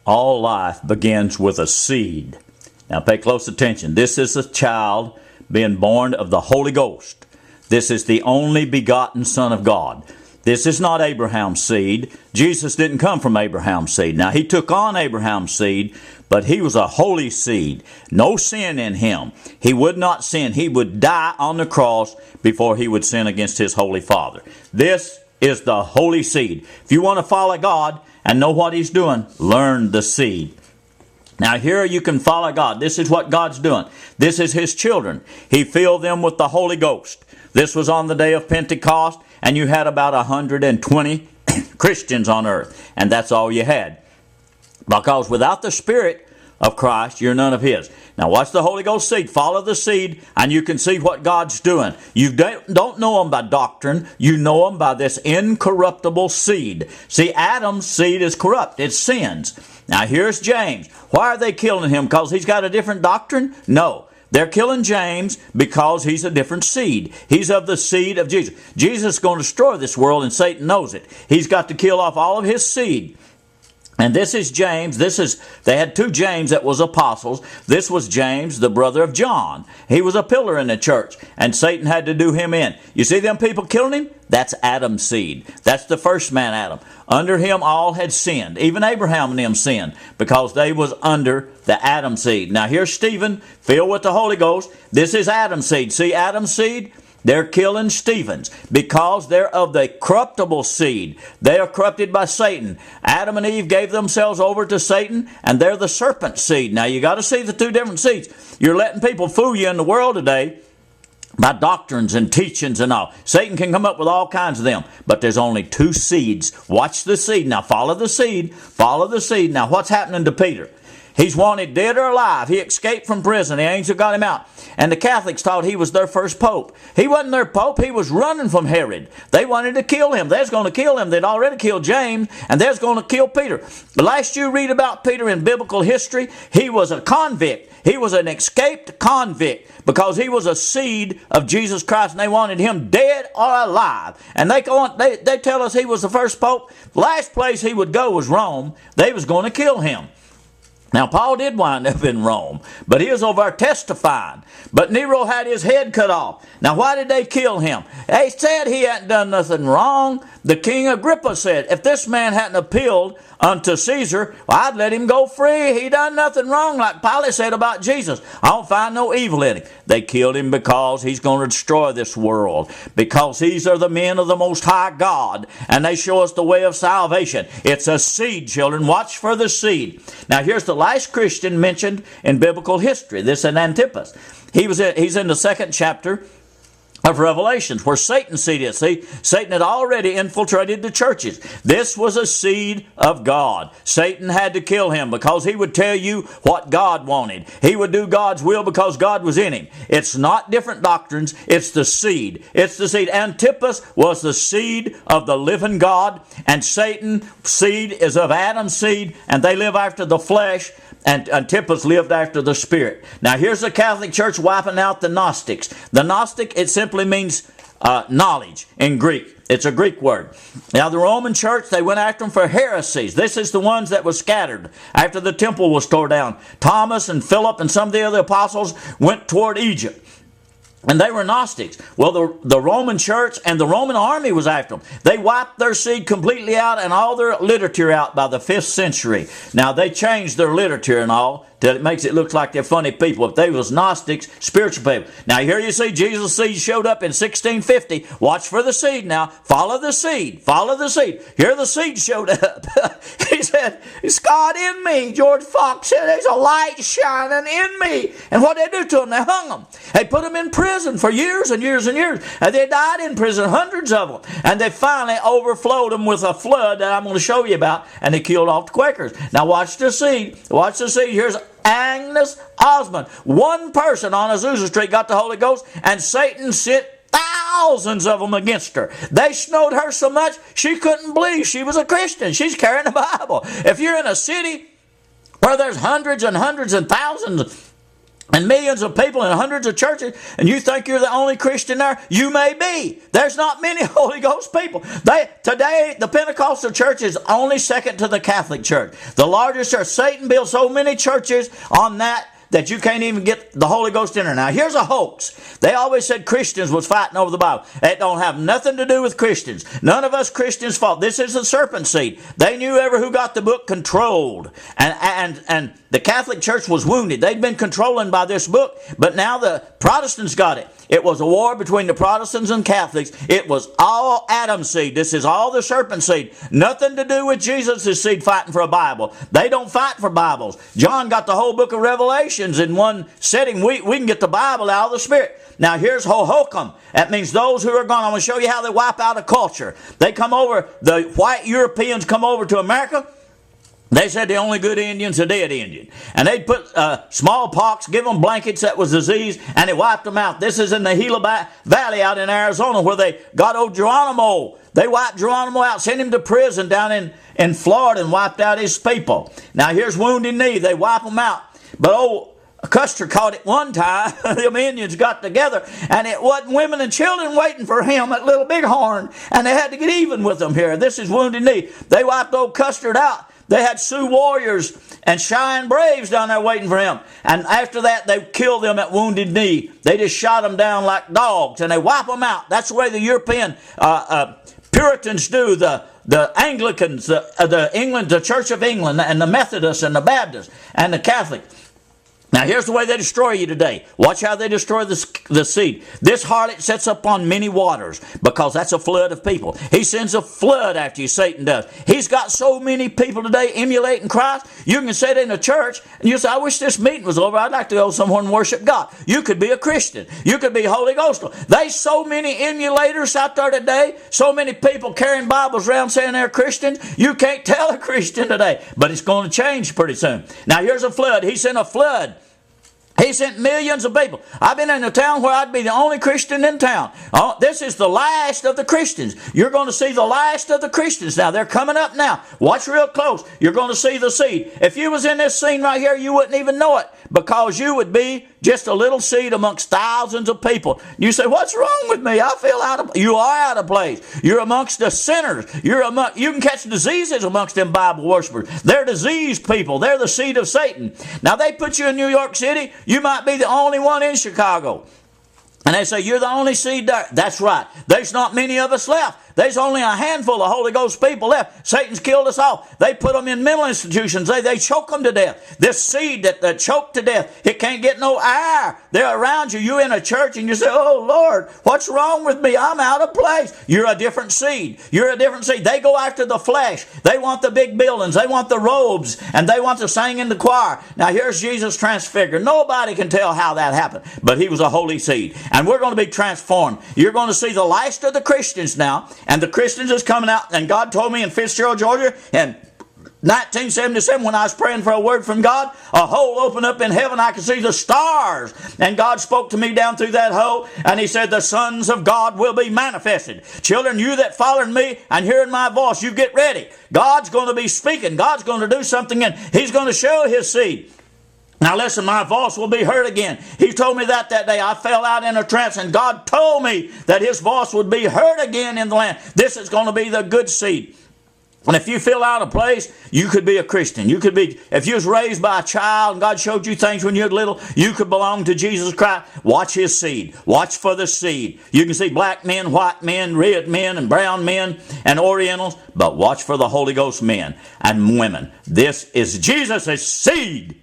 All life begins with a seed. Now pay close attention. This is a child being born of the Holy Ghost. This is the only begotten Son of God. This is not Abraham's seed. Jesus didn't come from Abraham's seed. Now he took on Abraham's seed, but he was a holy seed. No sin in him. He would not sin. He would die on the cross before he would sin against his holy Father. This is the holy seed. If you want to follow God and know what he's doing, learn the seed. Now here you can follow God. This is what God's doing. This is his children. He filled them with the Holy Ghost. This was on the day of Pentecost, and you had about 120 Christians on earth. And that's all you had. Because without the Spirit of Christ, you're none of his. Now watch the Holy Ghost seed. Follow the seed, and you can see what God's doing. You don't know him by doctrine. You know him by this incorruptible seed. See, Adam's seed is corrupt. It sins. Now here's James. Why are they killing him? Because he's got a different doctrine? No. They're killing James because he's a different seed. He's of the seed of Jesus. Jesus is going to destroy this world, and Satan knows it. He's got to kill off all of his seed. And this is James. They had two James that was apostles. This was James, the brother of John. He was a pillar in the church, and Satan had to do him in. You see them people killing him? That's Adam's seed. That's the first man, Adam. Under him all had sinned. Even Abraham and them sinned because they was under the Adam seed. Now here's Stephen, filled with the Holy Ghost. This is Adam's seed. See Adam's seed? They're killing Stephen's because they're of the corruptible seed. They are corrupted by Satan. Adam and Eve gave themselves over to Satan, and they're the serpent seed. Now you got to see the two different seeds. You're letting people fool you in the world today by doctrines and teachings and all. Satan can come up with all kinds of them, but there's only two seeds. Watch the seed. Now follow the seed. Follow the seed. Now what's happening to Peter? He's wanted dead or alive. He escaped from prison. The angel got him out. And the Catholics thought he was their first pope. He wasn't their pope. He was running from Herod. They wanted to kill him. They was going to kill him. They'd already killed James, and they was going to kill Peter. The last you read about Peter in biblical history, he was a convict. He was an escaped convict because he was a seed of Jesus Christ, and they wanted him dead or alive. And they tell us he was the first pope. The last place he would go was Rome. They was going to kill him. Now, Paul did wind up in Rome, but he was over there testifying. But Nero had his head cut off. Now, why did they kill him? They said he hadn't done nothing wrong. The King Agrippa said, if this man hadn't appealed unto Caesar, well, I'd let him go free. He done nothing wrong, like Pilate said about Jesus. I don't find no evil in him. They killed him because he's going to destroy this world, because these are the men of the Most High God, and they show us the way of salvation. It's a seed, children. Watch for the seed. Now, here's the last Christian mentioned in biblical history. This is Antipas. He's in the 2nd chapter of Revelations, where Satan's seed is. See, Satan had already infiltrated the churches. This was a seed of God. Satan had to kill him because he would tell you what God wanted. He would do God's will because God was in him. It's not different doctrines. It's the seed. It's the seed. Antipas was the seed of the living God, and Satan's seed is of Adam's seed, and they live after the flesh, and Antipas lived after the Spirit. Now here's the Catholic Church wiping out the Gnostics. The Gnostic, it simply means knowledge in Greek. It's a Greek word. Now the Roman Church, they went after them for heresies. This is the ones that were scattered after the temple was torn down. Thomas and Philip and some of the other apostles went toward Egypt. And they were Gnostics. Well, the Roman church and the Roman army was after them. They wiped their seed completely out and all their literature out by the 5th century. Now, they changed their literature and all till it makes it look like they're funny people. If they was Gnostics, spiritual people. Now, here you see Jesus' seed showed up in 1650. Watch for the seed now. Follow the seed. Follow the seed. Here the seed showed up. He said, it's God in me. George Fox said, there's a light shining in me. And what did they do to them? They hung them. They put them in prison for years and years and years. And they died in prison, hundreds of them. And they finally overflowed them with a flood that I'm going to show you about. And they killed off the Quakers. Now watch the seed. Watch the seed. Here's Agnes Osmond. One person on Azusa Street got the Holy Ghost, and Satan sent thousands of them against her. They snowed her so much she couldn't believe she was a Christian. She's carrying the Bible. If you're in a city where there's hundreds and hundreds and thousands and millions of people in hundreds of churches, and you think you're the only Christian there? You may be. There's not many Holy Ghost people. Today, the Pentecostal church is only second to the Catholic church. The largest church. Satan built so many churches on that you can't even get the Holy Ghost in there. Now, here's a hoax. They always said Christians was fighting over the Bible. It don't have nothing to do with Christians. None of us Christians fought. This is the serpent seed. They knew who got the book controlled. And the Catholic Church was wounded. They'd been controlling by this book, but now the Protestants got it. It was a war between the Protestants and Catholics. It was all Adam's seed. This is all the serpent seed. Nothing to do with Jesus' seed fighting for a Bible. They don't fight for Bibles. John got the whole book of Revelations in one setting. We can get the Bible out of the Spirit. Now here's Hohokam. That means those who are gone. I'm going to show you how they wipe out a culture. They come over, the white Europeans come over to America. They said the only good Indian's a dead Indian. And they'd put smallpox, give them blankets that was disease, and it wiped them out. This is in the Gila Valley out in Arizona where they got old Geronimo. They wiped Geronimo out, sent him to prison down in Florida and wiped out his people. Now here's Wounded Knee. They wipe them out. But old Custer caught it one time. Them Indians got together, and it wasn't women and children waiting for him at Little Bighorn, and they had to get even with them here. This is Wounded Knee. They wiped old Custer out. They had Sioux warriors and Cheyenne braves down there waiting for him. And after that, they killed them at Wounded Knee. They just shot them down like dogs, and they wipe them out. That's the way the European Puritans do. The Anglicans, the Church of England, and the Methodists, and the Baptists, and the Catholics. Now here's the way they destroy you today. Watch how they destroy the seed. This harlot sets up on many waters because that's a flood of people. He sends a flood after you, Satan does. He's got so many people today emulating Christ. You can sit in a church and you say, I wish this meeting was over. I'd like to go somewhere and worship God. You could be a Christian. You could be Holy Ghost. There's so many emulators out there today. So many people carrying Bibles around saying they're Christians. You can't tell a Christian today. But it's going to change pretty soon. Now here's a flood. He sent a flood. He sent millions of people. I've been in a town where I'd be the only Christian in town. Oh, this is the last of the Christians. You're going to see the last of the Christians now. They're coming up now. Watch real close. You're going to see the seed. If you was in this scene right here, you wouldn't even know it because you would be just a little seed amongst thousands of people. You say, what's wrong with me? I feel you are out of place. You're amongst the sinners. You can catch diseases amongst them Bible worshipers. They're diseased people. They're the seed of Satan. Now they put you in New York City. You might be the only one in Chicago. And they say, you're the only seed there. That's right. There's not many of us left. There's only a handful of Holy Ghost people left. Satan's killed us all. They put them in mental institutions. They choke them to death. This seed that choked to death, it can't get no air. They're around you. You're in a church and you say, oh Lord, what's wrong with me? I'm out of place. You're a different seed. You're a different seed. They go after the flesh. They want the big buildings. They want the robes. And they want to sing in the choir. Now here's Jesus transfigured. Nobody can tell how that happened. But he was a holy seed. And we're going to be transformed. You're going to see the last of the Christians now. And the Christians is coming out. And God told me in Fitzgerald, Georgia, in 1977, when I was praying for a word from God, a hole opened up in heaven. I could see the stars. And God spoke to me down through that hole. And he said, the sons of God will be manifested. Children, you that following me and hearing my voice, you get ready. God's going to be speaking. God's going to do something. And he's going to show his seed. Now listen, my voice will be heard again. He told me that day. I fell out in a trance and God told me that his voice would be heard again in the land. This is going to be the good seed. And if you feel out of place, you could be a Christian. You could be, if you was raised by a child and God showed you things when you were little, you could belong to Jesus Christ. Watch his seed. Watch for the seed. You can see black men, white men, red men, and brown men, and Orientals, but watch for the Holy Ghost men and women. This is Jesus' seed.